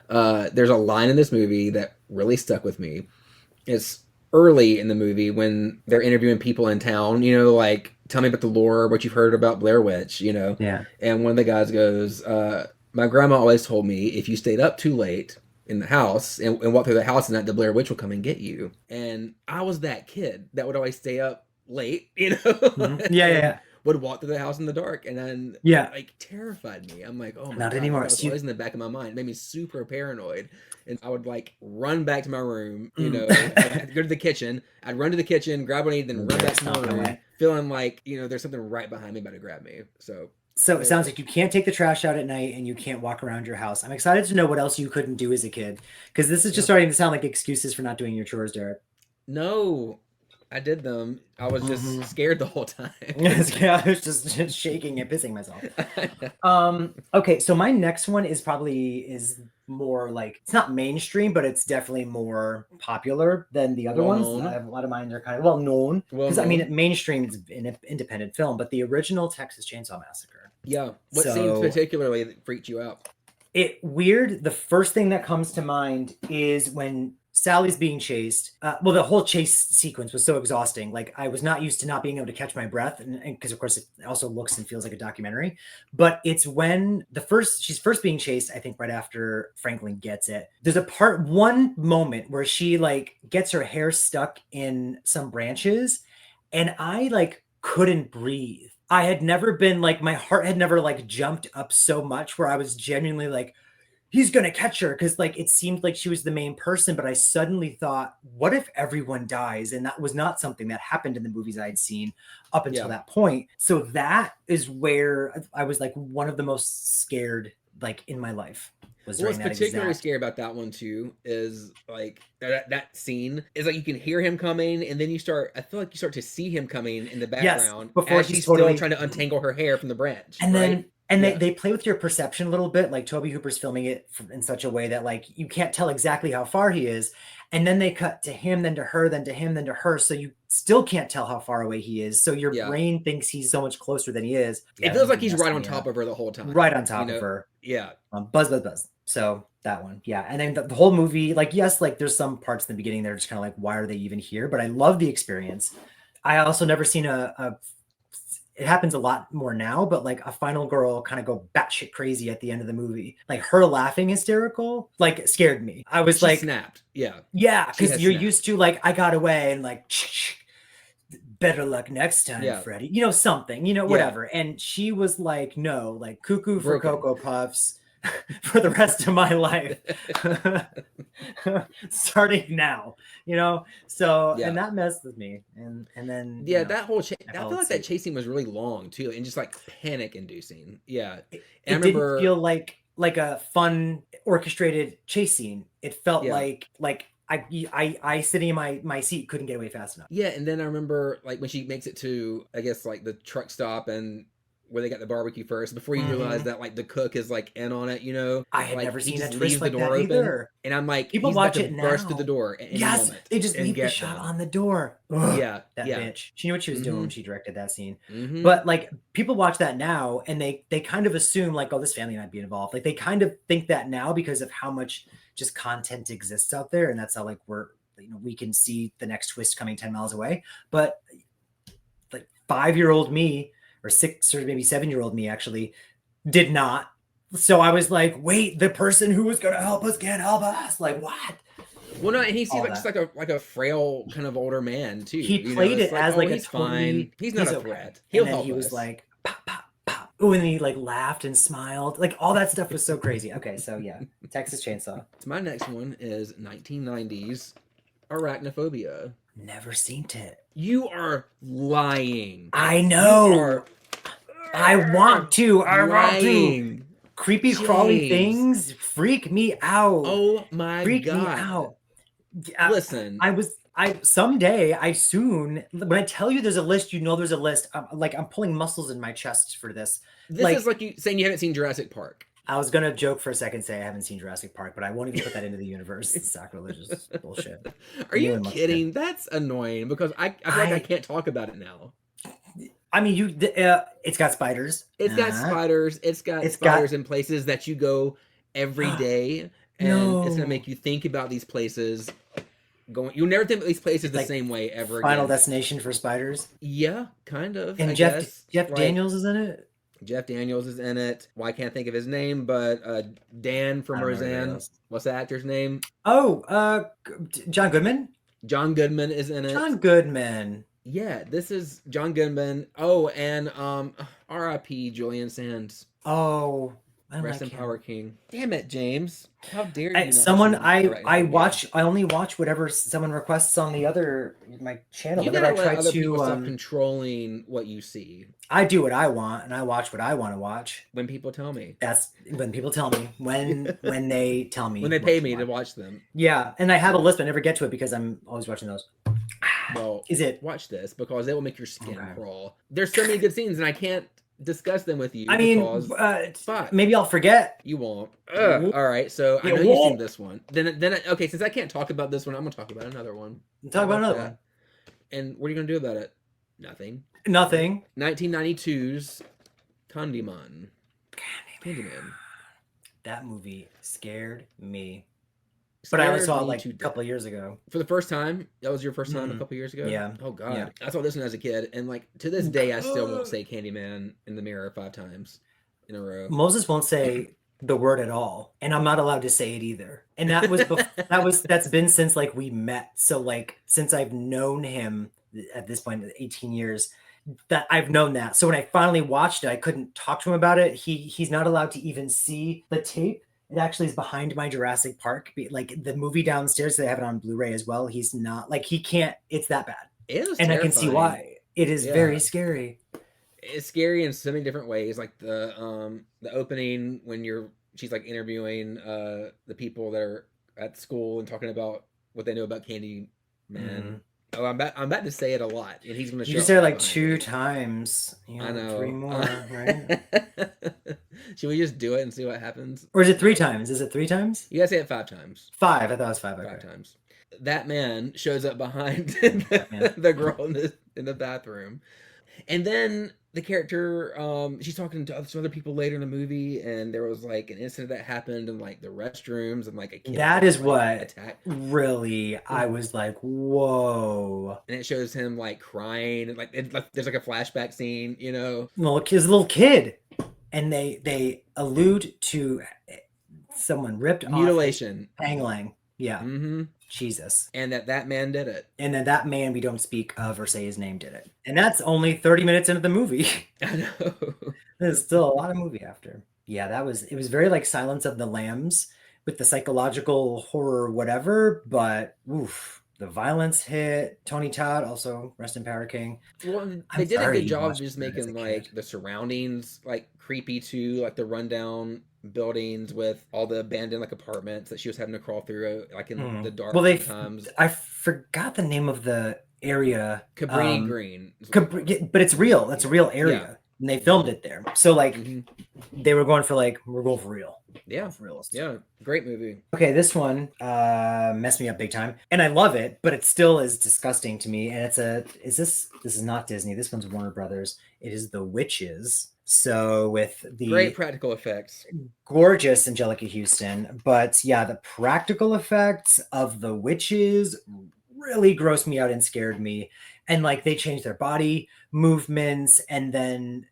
there's a line in this movie that really stuck with me. It's early in the movie when they're interviewing people in town, you know, like tell me about the lore, what you've heard about Blair Witch, you know. Yeah. And one of the guys goes, my grandma always told me if you stayed up too late in the house and walked through the house at night, the Blair Witch will come and get you. And I was that kid that would always stay up late, you know, Yeah, and would walk through the house in the dark, and then like terrified me. I'm like, oh my Not god, anymore. that was always in the back of my mind. It made me super paranoid, and I would like run back to my room. You know, I'd go to the kitchen. I'd run to the kitchen, grab what I need, then run back to my room, feeling like you know there's something right behind me about to grab me. So it sounds like you can't take the trash out at night and you can't walk around your house. I'm excited to know what else you couldn't do as a kid, because this is just starting to sound like excuses for not doing your chores, Derek. No, I did them. I was just scared the whole time. I was just shaking and pissing myself. Okay, so my next one is more like, it's not mainstream, but it's definitely more popular than the other ones. I have a lot of mine are kind of well known, because I mean mainstream is an independent film, but the original Texas Chainsaw Massacre. Yeah. What scenes particularly that freaked you out? The first thing that comes to mind is when Sally's being chased. Well, the whole chase sequence was so exhausting. Like, I was not used to not being able to catch my breath, and because of course it also looks and feels like a documentary. But it's when she's first being chased, I think right after Franklin gets it. There's one moment where she like gets her hair stuck in some branches, and I like couldn't breathe. I had never been like, my heart had never like jumped up so much where I was genuinely like, he's going to catch her, because like it seemed like she was the main person, but I suddenly thought, what if everyone dies? And that was not something that happened in the movies I'd seen up until that point. So that is where I was like one of the most scared like in my life. What's particularly scary about that one too is like that scene is like you can hear him coming, and then I feel like you start to see him coming in the background before she's still trying to untangle her hair from the branch. And then they play with your perception a little bit. Like Tobe Hooper's filming it in such a way that like you can't tell exactly how far he is. And then they cut to him, then to her, then to him, then to her. So you still can't tell how far away he is. So your brain thinks he's so much closer than he is. It feels like he's right on top of her the whole time. Right on top of her. Yeah. Buzz. So that one. Yeah. And then the whole movie, like, yes, like there's some parts in the beginning that are just kind of like, why are they even here? But I love the experience. I also never seen it happens a lot more now, but like a final girl kind of go batshit crazy at the end of the movie. Like her laughing hysterical, like scared me. I was like, snapped. Yeah. Yeah. Cause you're used to like, I got away and like, better luck next time, Freddie, you know, something, you know, whatever. And she was like, no, like cuckoo for Cocoa Puffs for the rest of my life. Starting now, you know. So and that messed with me. And then that whole I feel like that chase scene was really long too, and just like panic inducing. Yeah. And I remember, didn't feel like a fun orchestrated chase scene. It felt like I sitting in my seat couldn't get away fast enough. Yeah, and then I remember like when she makes it to, I guess, like the truck stop and where they got the barbecue first, before you realize that like the cook is like in on it, you know. I had like, never seen that twist like that either. And I'm like, people watch it now. Burst through the door. Yes, they just leave the shot on the door. Ugh, that bitch. She knew what she was doing when she directed that scene. But like people watch that now and they kind of assume like, oh, this family might be involved. Like they kind of think that now because of how much just content exists out there, and that's how like we can see the next twist coming 10 miles away. But like 5-year-old me, or 6 or maybe 7-year-old me actually did not. So I was like, wait, the person who was going to help us can't help us. Like, what? Well, no, and he seems just like a frail kind of older man too. He played it as like he's fine. He's not a threat. He'll help us. He was like, pop, pop, pop. Oh, and he like laughed and smiled. Like all that stuff was so crazy. Okay, so yeah, Texas Chainsaw. So my next one is 1990s Arachnophobia. Never seen it. You are lying. I know. I want to. Creepy, crawly things freak me out. Oh my freak God. Me out. Listen. Someday, when I tell you there's a list, you know there's a list. I'm pulling muscles in my chest for this. This is like you saying you haven't seen Jurassic Park. I was going to joke for a second, say I haven't seen Jurassic Park, but I won't even put that into the universe. It's sacrilegious bullshit. Are you kidding? That's annoying because I feel like I can't talk about it now. I mean, it's got spiders. It's got spiders. It's got spiders in places that you go every day. And it's going to make you think about these places going. You'll never think of these places It's the like same way ever Final again. Destination for spiders. Yeah, kind of. And I Jeff guess. Jeff Like, Daniels is in it. Jeff Daniels is in it. Well, I can't think of his name, but Dan I from don't know anybody Roseanne. else. What's the actor's name? Oh, John Goodman. John Goodman is in it. John Goodman. Yeah, this is John Goodman. Oh, and R.I.P. Julian Sands. Oh, I Rest like in him. Power King. Damn it, James. How dare you? Not Someone see the I correct I movie? watch. I only watch whatever someone requests on the other my channel. You Whenever gotta I let try other people stop to, controlling what you see. I do what I want and I watch what I want to watch. When people tell me. That's when people tell me. When they tell me. When they what pay to me to watch. watch them. Yeah, and I have a list, but I never get to it because I'm always watching those. Well, Is it? watch this because it will make your skin Okay. crawl. There's so many good scenes, and I can't discuss them with you. I mean, because fuck. maybe I'll forget. You won't. Ugh. All right, so I You know you've seen won't. this one. Okay, since I can't talk about this one, I'm gonna talk about another one. Talk about another that? one. And what are you gonna do about it? Nothing. Nothing. 1992's Candyman. Candyman. That movie scared me. But I only saw it Scared me like to a death. couple of years ago. For the first time. That was your first time a Mhm. couple years ago. Yeah. Oh god. Yeah. I saw this one as a kid, and like to this day, I still won't say Candyman in the mirror 5 times in a row. Moses won't say the word at all, and I'm not allowed to say it either. And that was that's been since like we met. So like since I've known him at this point, 18 years, that I've known that. So when I finally watched it, I couldn't talk to him about it. He's not allowed to even see the tape. It actually is behind my Jurassic Park. Like the movie downstairs, they have it on Blu-ray as well. He's not like he can't. It's that bad, It was and I can see terrifying. why. It is Yeah. very scary. It's scary in so many different ways. Like the opening when she's like interviewing the people that are at school and talking about what they know about Candyman. Mhm. Oh, I'm about to say it a lot, and he's going to show. You just up said it like behind 2 me. times. You I know. 3 more, right? Should we just do it and see what happens? Or is it 3 times? Is it 3 times? You gotta say it 5 times. 5. I thought it was 5. 5 Okay. times. That man shows up behind Batman. the girl in the bathroom, and then the character she's talking to some other people later in the movie, and there was like an incident that happened in like the restrooms, and like a kid That was, is like, what attacked, really I was like, whoa. and it shows him like crying, and like there's like a flashback scene, you know. His little kid. And they allude to someone ripped Mutilation. off Pang Lang. Yeah. Mm-hmm. Jesus. And that man did it. And then that man we don't speak of or say his name did it. And that's only 30 minutes into the movie. I know. There's still a lot of movie after. Yeah, it was very like Silence of the Lambs with the psychological horror, whatever, but oof, the violence hit. Tony Todd, also rest in power, King. Well, they I'm did a sorry good you job of watched just that as making a like kid. the surroundings like creepy too, like the rundown buildings with all the abandoned like apartments that she was having to crawl through, like in the dark Well, sometimes. I forgot the name of the area. Cabrini Green. But it's real. That's a real area. Yeah. And they filmed it there. So like Mhm. they were going for like, we're going for real. Yeah. For real. Yeah. Great movie. Okay, this one messed me up big time. And I love it, but it still is disgusting to me. And this is not Disney. This one's Warner Brothers. It is The Witches. So with the Great practical effects. gorgeous Angelica Houston, but yeah, the practical effects of The Witches really grossed me out and scared me. And like they changed their body movements, and then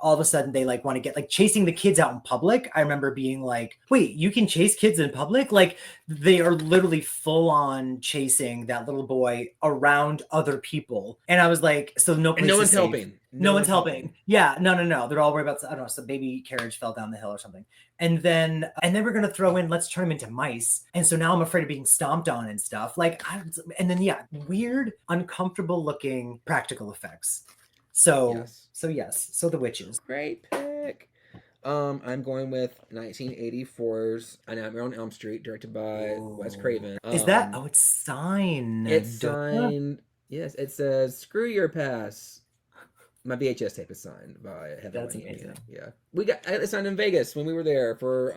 all of a sudden they like want to get like chasing the kids out in public. I remember being like, wait, you can chase kids in public? Like they are literally full on chasing that little boy around other people. And I was like, so no place And no is one's safe. helping. No one's helping. Yeah, no. They're all worried about, I don't know, some baby carriage fell down the hill or something. And then we're gonna throw in, let's turn them into mice. And so now I'm afraid of being stomped on and stuff. Like, and then yeah, weird, uncomfortable looking practical effects. So Yes. So The Witches. Great pick. I'm going with 1984's A Nightmare on Elm Street, directed by Wes Craven. Is that? Oh, it's signed. It's signed. Yes, it says "Screw Your Pass." My VHS tape is signed by Heather That's Langenkamp. amazing. Yeah, we got it signed in Vegas when we were there for.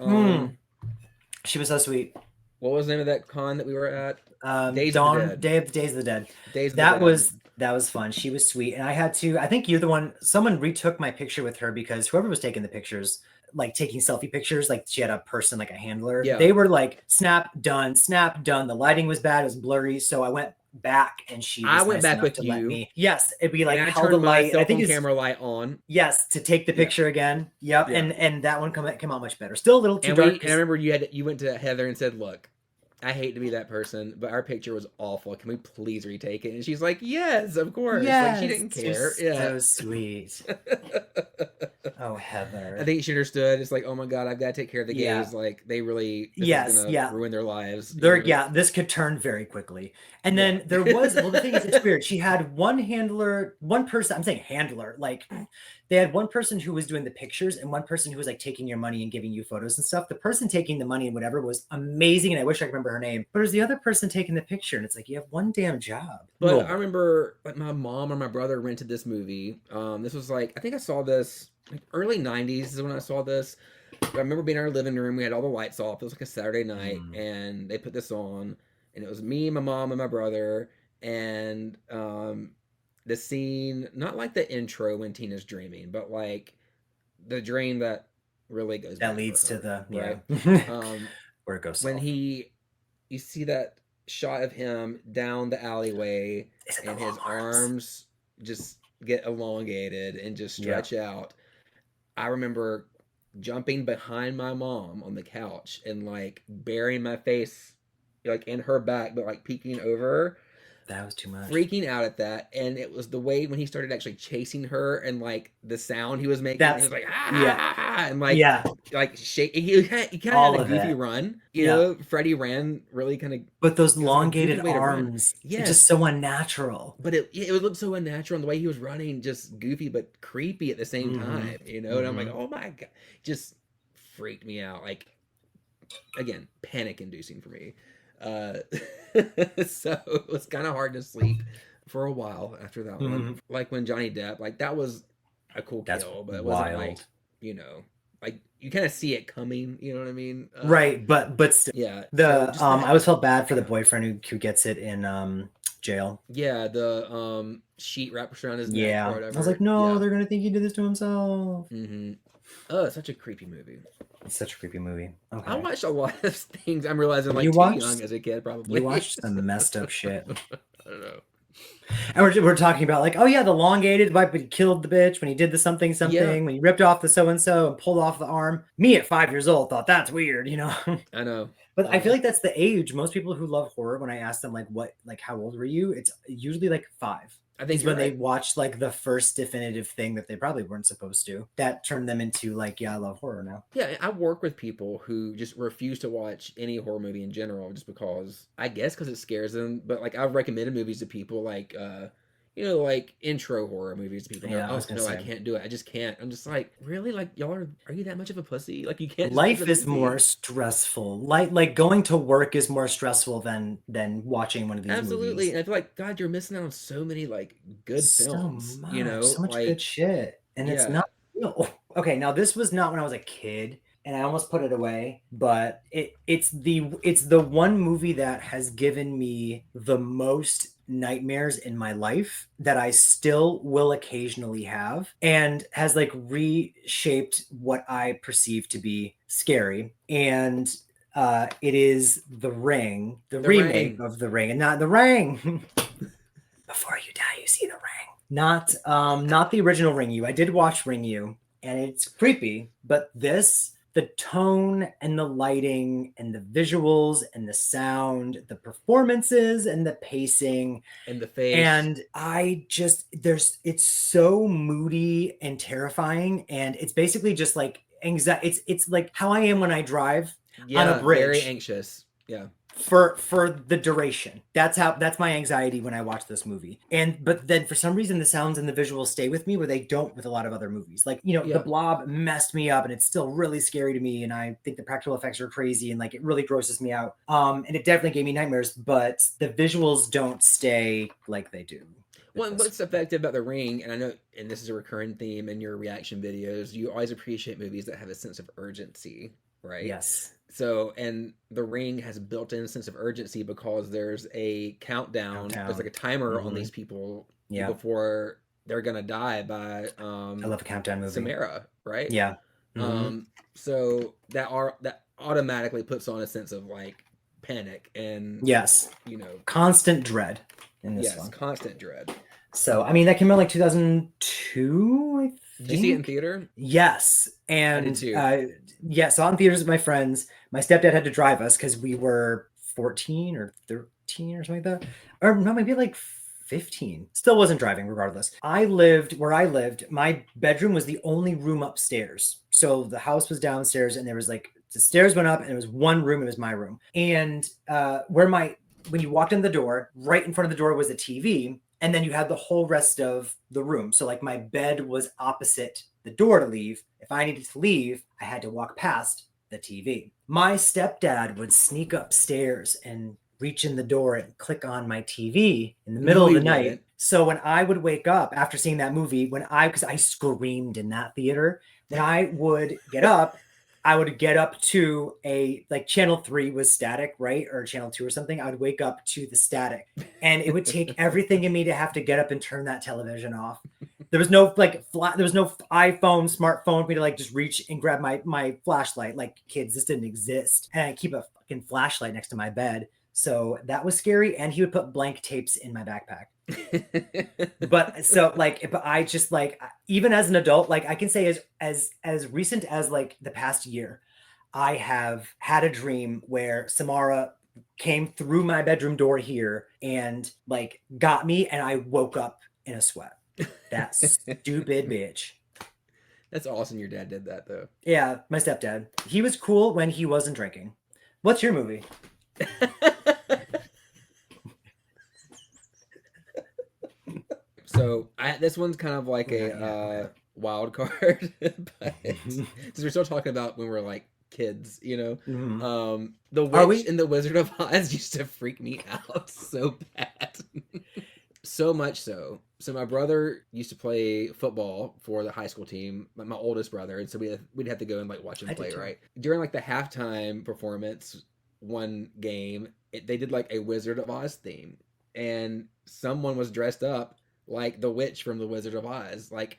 She was so sweet. What was the name of that con that we were at? Days Dawn, of the Dead. Days of the Dead. Days of the That Dead. that was fun. She was sweet, and I think you're the one. Someone retook my picture with her because whoever was taking the pictures like taking selfie pictures. Like she had a person, like a handler. Yeah. They were like snap done, snap done. The lighting was bad, it was blurry. So I went back and she was I went nice back enough with to let you. me. Yes, it'd be like And I held the turned my light. cell I think phone it's camera light on. yes to take the Yeah. picture again. Yep. Yeah. And that one came out much better. Still a little too And dark. and I remember you went to Heather and said, "Look, I hate to be that person, but our picture was awful. Can we please retake it?" And she's like, "Yes, of course." Like she didn't care. Yeah. So sweet. Oh, Heather. I think she understood. It's like, oh my god, I've got to take care of the gays. Yeah. Like they really, this Yes, is gonna yeah. ruin their lives. There, yeah, this could turn very quickly. And then Yeah. there was, well, the thing is, it's weird. She had one handler, one person, I'm saying handler, like they had one person who was doing the pictures and one person who was like taking your money and giving you photos and stuff. The person taking the money and whatever was amazing. And I wish I could remember her name, but it was the other person taking the picture. And it's like, you have one damn job. But Lord. I remember like my mom or my brother rented this movie. This was like, I think I saw this like early 90s is when I saw this. I remember being in our living room. We had all the lights off. It was like a Saturday night, and they put this on, and it was me, my mom, and my brother. And the scene, not like the intro when Tina's dreaming, but like the dream that really goes that bad leads for to her, the right? where it goes When south. you see that shot of him down the alleyway, and his arms just get elongated and just stretch out. I remember jumping behind my mom on the couch and like burying my face like in her back, but like peeking over her. That was too much. Freaking out at that, and it was the way when he started actually chasing her, and like the sound he was making. He was like and like shake. He kind of had a goofy run. You know, Freddie ran really kind of. But those elongated arms, it's just so unnatural. But it would look so unnatural, and the way he was running, just goofy but creepy at the same time. You know, and I'm like, oh my god, just freaked me out. Like, again, panic inducing for me. So it was kind of hard to sleep for a while after that one. Like when Johnny Depp, like that was a cool kill, but it wasn't like, you know, like you kind of see it coming, you know what I mean? Right, but still, yeah. The I always felt bad for the boyfriend who gets it in jail. Yeah, the sheet wrapped around his neck or whatever. I was like, no, they're gonna think he did this to himself. Oh, it's such a creepy movie. It's such a creepy movie. Okay. I watched a lot of things. I'm realizing like too young as a kid, probably. You watched some messed up shit. I don't know. And we're talking about like, oh yeah, the elongated, but he killed the bitch when he did the something, when he ripped off the so-and-so and pulled off the arm. Me at 5 years old thought that's weird, you know? I know. But I feel like that's the age. Most people who love horror, when I ask them like how old were you? It's usually like 5. I think when they watched like the first definitive thing that they probably weren't supposed to, that turned them into like, yeah, I love horror now. Yeah, I work with people who just refuse to watch any horror movie in general just because, I guess because it scares them. But like I've recommended movies to people like, you know, like intro horror movies to people. Yeah, I can't do it. I just can't. I'm just like, really? Like y'all are you that much of a pussy? Like you can't. Life is more stressful. Like going to work is more stressful than watching one of these Absolutely. movies. And I feel like, God, you're missing out on so many like good films. You know, so much good shit. And it's not real. Okay, now this was not when I was a kid. And I almost put it away, but it's the one movie that has given me the most nightmares in my life that I still will occasionally have, and has like reshaped what I perceive to be scary. And it is The Ring, the remake of The Ring, and not The Ring. Before you die, you see The Ring. Not the original Ring You. I did watch Ring You, and it's creepy, but this, the tone and the lighting and the visuals and the sound, the performances and the pacing and the face. And I just, it's so moody and terrifying. And it's basically just like anxiety. It's like how I am when I drive on a bridge. Very anxious. Yeah. For the duration. That's my anxiety when I watch this movie. But then for some reason the sounds and the visuals stay with me where they don't with a lot of other movies. Like, you know, The Blob messed me up and it's still really scary to me, and I think the practical effects are crazy and like it really grosses me out. And it definitely gave me nightmares, but the visuals don't stay like they do. Well, what's effective about The Ring, and I know, and this is a recurring theme in your reaction videos, you always appreciate movies that have a sense of urgency, right? Yes. So, and The Ring has built-in sense of urgency because there's a countdown. There's like a timer on these people before they're gonna die by I love a countdown movie. Samara, right? Yeah. Mhm. So that automatically puts on a sense of like panic and, Yes, you know, constant dread in this yes, one. constant dread. So, I mean, that came out like 2002, I Did you see it in think. theater? Yes. I did And too. yeah, saw it in theaters with my friends. My stepdad had to drive us because we were 14 or 13 or something like that. Or no, maybe like 15. Still wasn't driving, regardless. I lived where I lived. My bedroom was the only room upstairs. So the house was downstairs, and there was like the stairs went up, and it was one room. It was my room. And when you walked in the door, right in front of the door was a TV, and then you had the whole rest of the room. So like my bed was opposite the door to leave. If I needed to leave, I had to walk past the TV. My stepdad would sneak upstairs and reach in the door and click on my TV in the middle No, of he the night. wouldn't. So when I would wake up after seeing that movie, because I screamed in that theater, when I would get up, I would get up to a like channel 3 was static, right? Or channel 2 or something. I would wake up to the static, and it would take everything in me to have to get up and turn that television off. There was no there was no iPhone, smartphone for me to like just reach and grab my flashlight. Like kids, this didn't exist. And I keep a fucking flashlight next to my bed. So that was scary. And he would put blank tapes in my backpack. But so like but I just like even as an adult, like I can say as recent as like the past year, I have had a dream where Samara came through my bedroom door here and like got me, and I woke up in a sweat. That stupid bitch. That's awesome your dad did that though. Yeah, my stepdad. He was cool when he wasn't drinking. What's your movie? So this one's kind of like a wild card, but since we're still talking about when we're like kids, you know, Mhm. the Are Witch we? and the Wizard of Oz used to freak me out so bad. So much so. So my brother used to play football for the high school team, my oldest brother, and so we'd have to go and like watch him I did play, too. right? During like the halftime performance, one game, they did like a Wizard of Oz theme, and someone was dressed up like the witch from the Wizard of Oz, like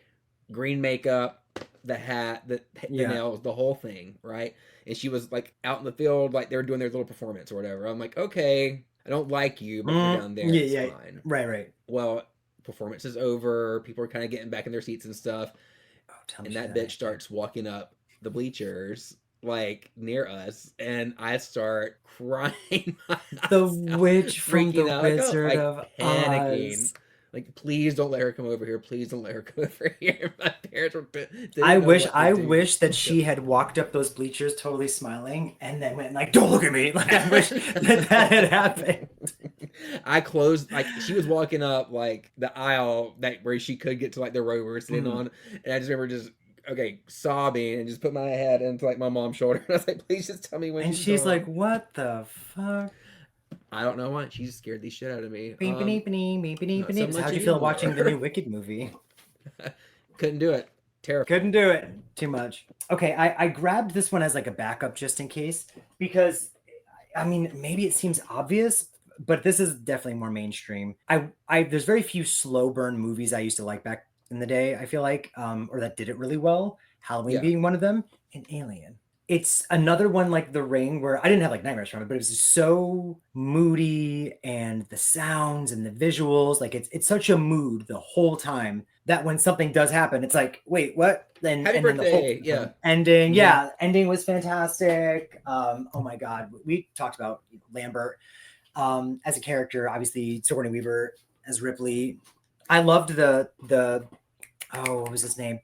green makeup, the hat, the Yeah. nails, the whole thing, right? And she was like out in the field, like they were doing their little performance or whatever. I'm like, okay, I don't like you, but you're down there, Yeah, it's yeah. fine. Right, right. Well, performance is over. People are kind of getting back in their seats and stuff. Oh, tell me And she's that not bitch in here. starts walking up the bleachers like near us, and I start crying my The eyes out, witch from freaking the out, Wizard like of panicking. Oz. Like, please don't let her come over here. Please don't let her come over here. My parents didn't know what to I do. wish that she had walked up those bleachers totally smiling and then went like, "Don't look at me." Like I wish that that had happened. I closed like she was walking up like the aisle that where she could get to like the row we were sitting Mhm. on, and I just remember just okay sobbing and just put my head into like my mom's shoulder, and I was like, "Please just tell me when And she's she's like, gone." "What the fuck?" I don't know why she just scared the shit out of me. Beep, beep, beep, beep, beep, Not so beep. So much how'd you feel watching the new anymore. Wicked movie? Couldn't do it. Couldn't Terrified. do it. Too much. Okay, I grabbed this one as like a backup just in case because I mean maybe it seems obvious, but this is definitely more mainstream. I there's very few slow burn movies I used to like back in the day, I feel like, or that did it really well. Halloween Yeah. being one of them, and Alien. It's another one like The Ring where I didn't have like nightmares from it, but it was just so moody and the sounds and the visuals, like it's such a mood the whole time that when something does happen, it's like, wait, what? Happy And then the whole birthday. Yeah. ending, Hmm. yeah, ending was fantastic. Oh my god, we talked about Lambert as a character, obviously Sigourney Weaver as Ripley. I loved the oh, what was his name?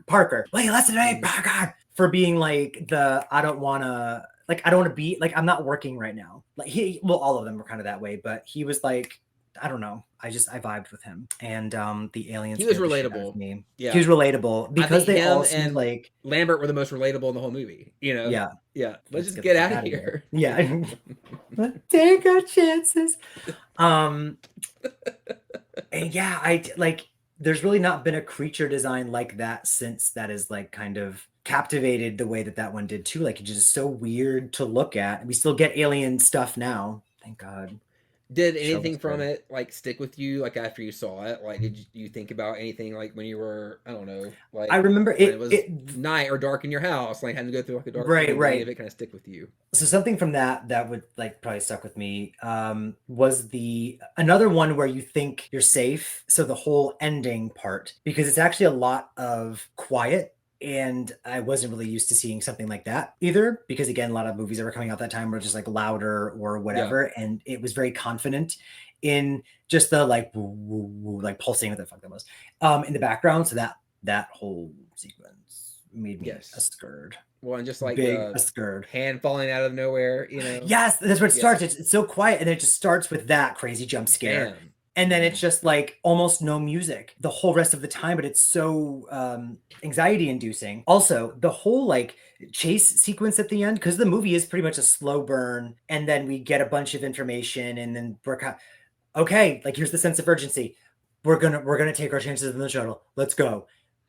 Parker. Wait, listen to me, Hmm. Parker, for being like the I don't want to be like I'm not working right now. Like well, all of them were kind of that way, but he was like I don't know. I vibed with him, and the aliens He was scared the shit out of relatable. me. He Yeah. was relatable I because think they him all seemed and like Lambert were the most relatable in the whole movie. You know. yeah. Yeah. Let's Let's just get the get fuck out of out of here. here. Yeah. Let's take our chances. Um, and yeah, I like there's really not been a creature design like that since that is like kind of captivated the way that that one did too. Like it's just so weird to look at. We still get alien stuff now. Thank God. Did show was anything from good. it like stick with you like after you saw it? Like did you think about anything like when you were, I don't know, I like remember when it it. was It night or dark in your house, like having to go through like a dark right, room? Did any of right. it kind of stick with you? So something from that would like probably stuck with me was the another one where you think you're safe. So the whole ending part, because it's actually a lot of quiet. And I wasn't really used to seeing something like that either, because again, a lot of movies that were coming out that time were just like louder or Yeah. whatever. And it was very confident in just the like woo, woo, woo, like pulsing, what the fuck that was, in the background. So that whole sequence made me a Yes. scared, Well, and just like big a the scared. hand falling out of nowhere, you know? Yes, that's where it Yeah. starts. It's so quiet, and then it just starts with that crazy jump scare, Bam. and then it's Mhm. just like almost no music the whole rest of the time. But it's so anxiety inducing. Also, the whole like chase sequence at the end, because the movie is pretty much a slow burn, and then we get a bunch of information, and then we're kind okay. Like here's the sense of urgency. We're gonna take our chances in the shuttle. Let's go.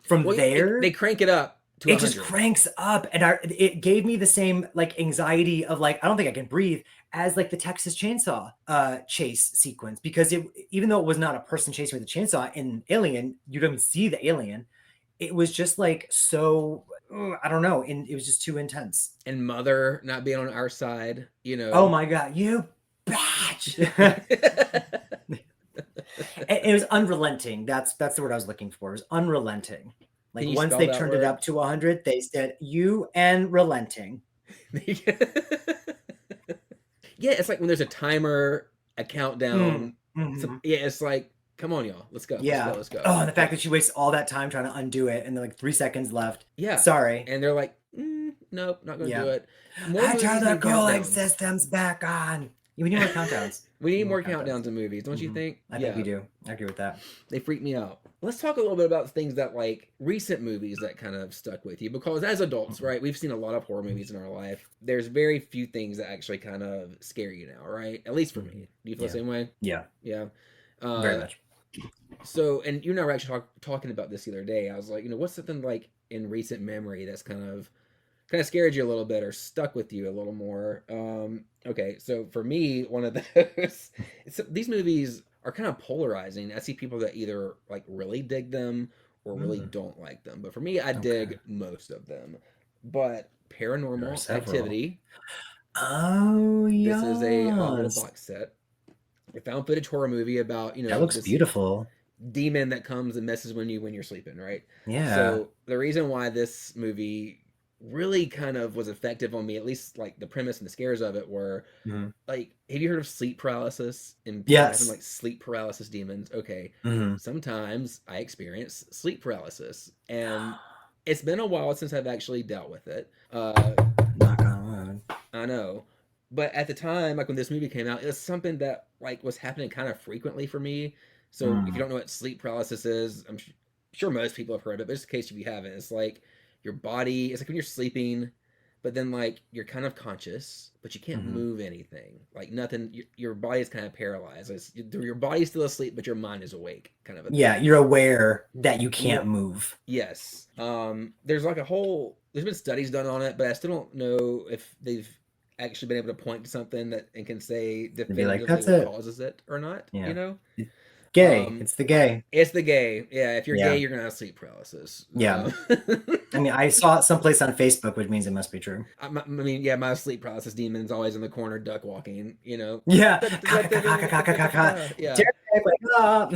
From Well, they there, crank it up to it just 100. cranks up, and it gave me the same like anxiety of like I don't think I can breathe as like the Texas Chainsaw chase sequence, because it, even though it was not a person chasing with a chainsaw in Alien, you don't even see the alien. It was just like so I don't know, and it was just too intense. And Mother not being on our side, you Oh know. my god, you batch. It was unrelenting. That's the word I was looking for. It was unrelenting. Can Like you once spell they that turned it word? up to 100, they said you and relenting. Yeah, it's like when there's a timer, a Mm, countdown. mhm. Yeah, it's like, come on, y'all, let's go, let's go, Yeah. let's go. Oh, and the fact Yeah, that she wastes all that time trying to undo it, and then like 3 seconds left. yeah. Sorry. And they're like, nope, not gonna do Yeah. it. More I turn movies the need cooling countdowns. systems back on. You need more countdowns. We You need need more more countdowns. countdowns in movies, don't you Hmm. think? I think we Yeah, do. I agree with that. they freak me out. Let's talk a little bit about things that like recent movies that kind of stuck with you, because as adults, Mhm. right, we've seen a lot of horror movies in our life. There's very few things that actually kind of scare you now, right? At least for Mhm. me. Do you feel the Yeah. same way? Yeah. Yeah. Very Uh, much. so, and you and I were actually talking about this the other day. I was like, what's something like in recent memory that's kind of scared you a little bit or stuck with you a little more? Okay, so for me, one of those, these movies are kind of polarizing. I see people that either like really dig them or really Mm, don't like them. But for me, I okay. dig most of them. But There are Paranormal several. Activity, Oh, this is a little yes. box set, a found footage horror movie about That looks this beautiful. demon that comes and messes when you're sleeping, right? Yeah. So the reason why this movie really kind of was effective on me, at least like the premise and the scares of it were Mhm. like, have you heard of sleep paralysis and people having Yes. like sleep paralysis demons? Okay, Mhm. sometimes I experience sleep paralysis, and it's been a while since I've actually dealt with it. Knock on wood. I know. But at the time, like when this movie came out, it was something that like was happening kind of frequently for me. So if you Mm. don't know what sleep paralysis is, I'm sure most people have heard of it, but just in case if you haven't, it's like your body, it's like when you're sleeping, but then like you're kind of conscious, but you can't Mhm. move anything. Like nothing, your body is kind of paralyzed. Your body's still asleep, but your mind is awake, kind of a Yeah, thing. you're aware that you And can't move. yes. There's like a whole. There's been studies done on it, but I still don't know if they've actually been able to point to something that and can say And be like, definitively that's what it. causes it or not. Yeah. It's gay. Um, It's the gay. it's the gay. Yeah, if you're gay, Yeah. you're gonna have sleep paralysis. Yeah. I mean, I saw it someplace on Facebook, which means it must be true. I mean, yeah, my sleep paralysis demon's always in the corner, duck walking. Yeah. Caca, caca, caca, caca, caca. Yeah. Derek, wake up.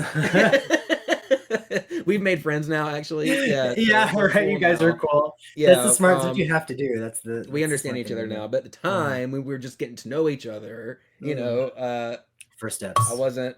We've made friends now, actually. Yeah, so Yeah, we're right. cool You guys are now. cool. That's the Yeah. smart. That's what you have to do. We That's the understand smart each thing other to do. now, but at the Mhm. time we were just getting to know each other, Mm. First I steps. wasn't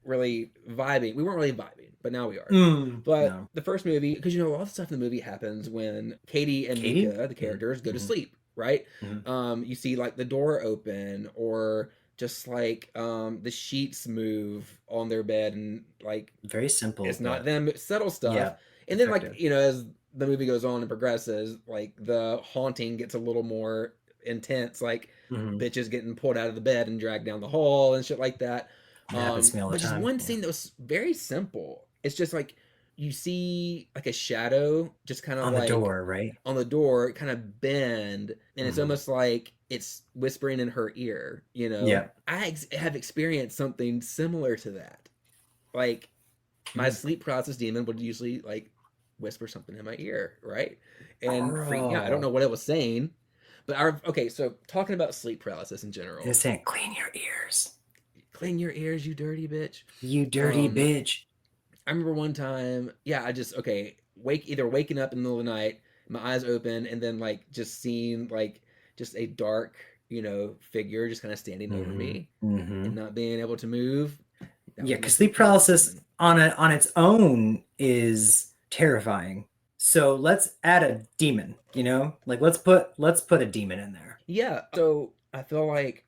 really vibing. We weren't really vibing, but now we are. But No. the first movie, because a lot of stuff in the movie happens when Katie and Katie? Mika, the characters, go to Mm-hmm. sleep, right? Hmm. You see like the door open or just like the sheets move on their bed, and like Very simple, it's not but them, it's subtle stuff. yeah, And then like, effective. as the movie goes on and progresses, like the haunting gets a little more intense, like Hmm. bitches getting pulled out of the bed and dragged down the hall and shit like that. It happens to me all the But just time. one Yeah. scene that was very simple. It's just like you see like a shadow just kind of On the like door, right? on the door kind of bend, and it's Mhm. almost like it's whispering in her ear, you know. Yeah. Have experienced something similar to that. Like my Mm. sleep paralysis demon would usually like whisper something in my ear, right? And freak me out. I don't Oh, know what it was saying, but okay, so talking about sleep paralysis in they're general, saying, clean your ears, clean your ears, you dirty bitch. you dirty um bitch. I remember one time, yeah, I just either waking up in the middle of the night, my eyes open, and then like just seeing like just a dark, figure just kind of standing over Hmm. me Hmm. and not being able to move. That Yeah, was my because sleep sleep paralysis paralysis demon. on its own is terrifying. So let's add a demon, like let's put a demon in there. Yeah, so I feel like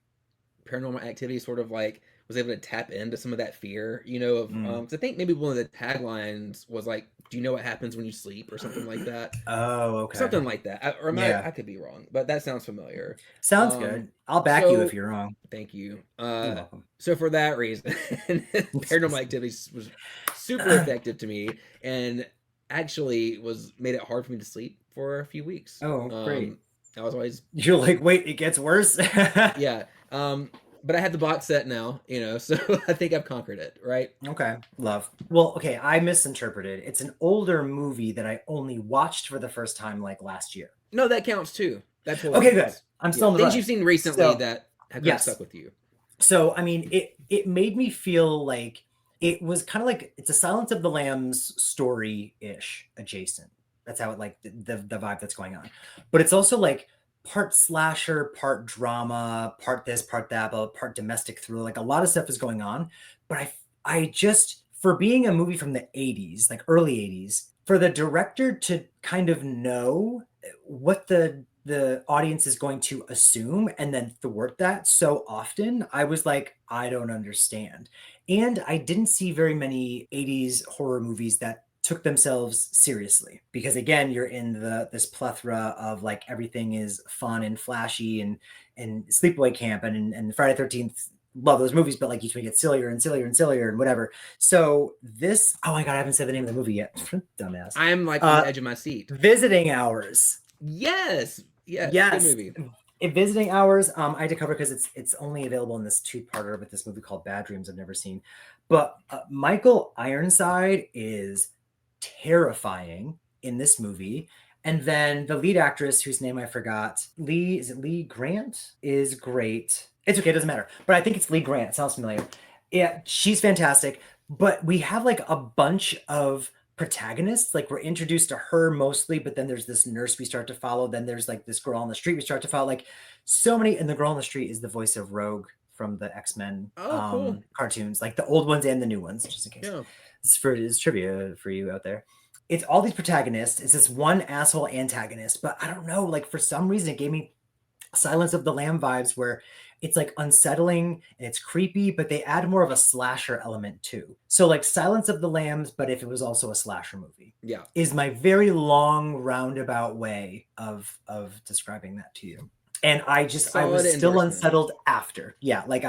Paranormal Activity sort of like was able to tap into some of that fear, of Mm. 'cause I think maybe one of the taglines was like, "Do you know what happens when you sleep?" or something like that. Oh, okay. Something like that. Or Yeah. I could be wrong, but that sounds familiar. Sounds Um, good. I'll back you if so you're wrong. thank you. You're welcome. So for that reason, Paranormal Activity was super effective to me, and actually was made it hard for me to sleep for a few weeks. Oh, great. I was always You're like, wait, it gets worse? yeah. But I have the box set now, so I think I've conquered it, right? Okay, love. Well, okay, I misinterpreted. It's an older movie that I only watched for the first time like last year. No, that counts too. That totally Okay, good. counts. I'm still Yeah, in the things running. you've seen recently So, that have kind of yes. stuck with you. So, I mean, it made me feel like it was kind of like it's a Silence of the Lambs story-ish adjacent. That's how it like the vibe that's going on. But it's also like part slasher, part drama, part this, part that, but part domestic thriller. Like a lot of stuff is going on. But I just for being a movie from the 80s, like early 80s, for the director to kind of know what the audience is going to assume and then thwart that so often, I was like, I don't understand. And I didn't see very many 80s horror movies that took themselves seriously because again you're in this plethora of like everything is fun and flashy and sleepaway camp and Friday 13th, love those movies, but like each one gets sillier and sillier and sillier and whatever. So this, oh my god, I haven't said the name of the movie yet. Dumbass. I'm like on the edge of my seat. Visiting Hours. Yes, Yes. good movie. In Visiting Hours, I had to cover because it's only available in this two-parter with this movie called Bad Dreams I've never seen. But Michael Ironside is terrifying in this movie. And then the lead actress, whose name I forgot, Lee Grant, is great. It's okay, it doesn't matter. But I think it's Lee Grant. It sounds familiar. Yeah, she's fantastic. But we have like a bunch of protagonists. Like we're introduced to her mostly, but then there's this nurse we start to follow. Then there's like this girl on the street we start to follow. Like so many, and the girl on the street is the voice of Rogue from the X-Men Cool. cartoons, like the old ones and the new ones, just in case. Yeah. It's trivia for you out there. It's all these protagonists. It's this one asshole antagonist, but I don't know. Like for some reason, it gave me Silence of the Lamb vibes where it's like unsettling and it's creepy, but they add more of a slasher element too. So like Silence of the Lambs, but if it was also a slasher movie. Yeah. Is my very long roundabout way of describing that to you. And I was still unsettled after. Yeah, like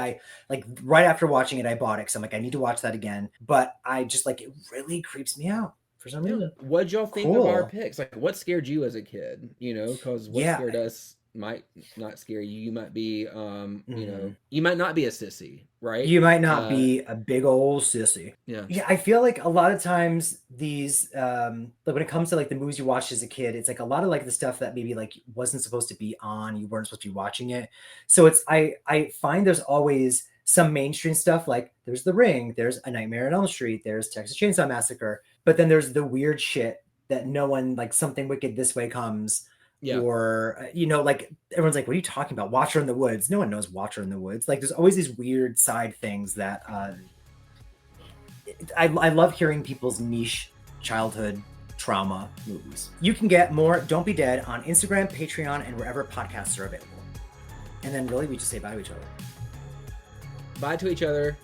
right after watching it, I bought it because I'm like, I need to watch that again. But I just like it really creeps me out for some reason. What'd y'all think of our picks? Like what scared you as a kid? Because what scared us might not scare you. You might be you might not be a sissy, right? You might not be a big old sissy. Yeah, I feel like a lot of times these like when it comes to like the movies you watched as a kid, it's like a lot of like the stuff that maybe like wasn't supposed to be on, you weren't supposed to be watching it. So it's I find there's always some mainstream stuff like there's The Ring, there's A Nightmare on Elm Street, there's Texas Chainsaw Massacre, but then there's the weird shit that no one, like Something Wicked This Way Comes. Yeah. Or like everyone's like, what are you talking about? Watcher in the Woods. No one knows Watcher in the Woods. Like there's always these weird side things that I love hearing people's niche childhood trauma movies. You can get more Don't Be Dead on Instagram, Patreon, and wherever podcasts are available. And then really we just say bye to each other. Bye to each other.